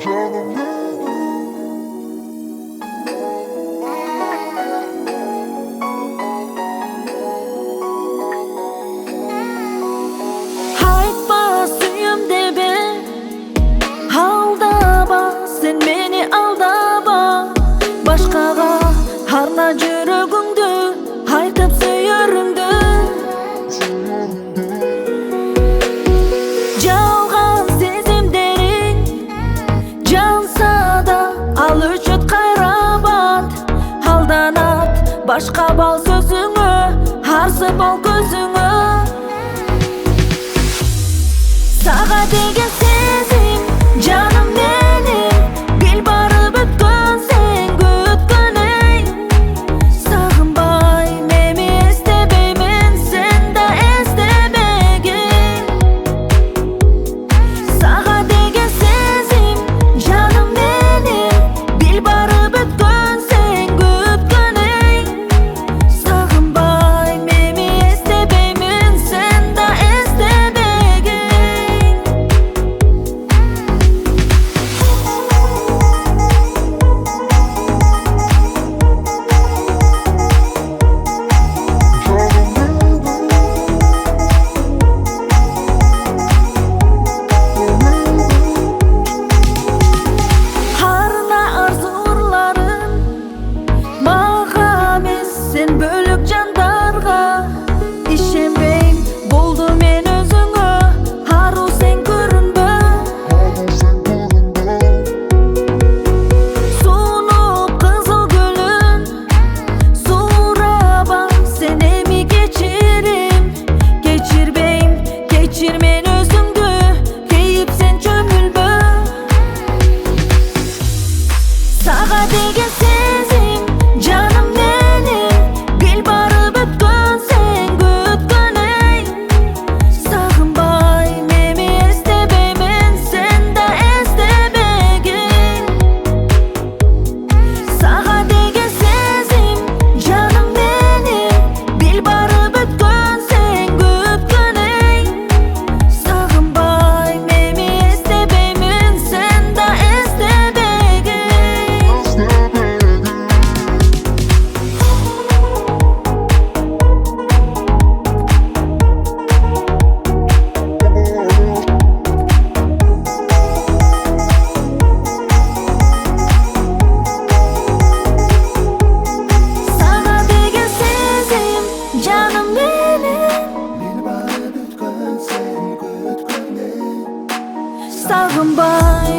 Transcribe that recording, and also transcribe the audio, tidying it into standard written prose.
Haytma suyum debe, aldaba sen meni aldaba. Başkaga harla жүрөгүңдү, айтып сүйөрүңдү. Жалган сезимдериң жанса да ал өчөт кайрабат. Алданат башка бал сөзүңө, арсы бол көзүңө. Сага деген сезим жаным менин, бил барып өткөн сен күткөнөй. Сагынбай мени эстебеймин, сен да эстебегин. Сага деген сезим жаным менин, бил барып өткөн сен күткөнөй. Сагынбай мени эстебеймин, сен да эстебегин. Harla arzularım mага эмес, сен бөлүк жандарга. Ишенбейм болду мен өзүңө, ару сен көрүнбө. Сунуп кызыл гүлүн сураба, сен эми кечирим. Кечирбейм, кечир мен өзүңдү, кейип сен чөмүлбө. Сага деген сезим жаным менин, бил барып өткөн сен күткөнөй. Сагынбай мени эстебеймин, сен да эстебегин. Сага деген сезим жаным менин, бил барып өткөн сен күткөнөй. Сагынбай мени эстебеймин, сен да эстебегин. Сага деген сезим жаным менин, Бил барып өткөн сен күткөнөй. сагынбай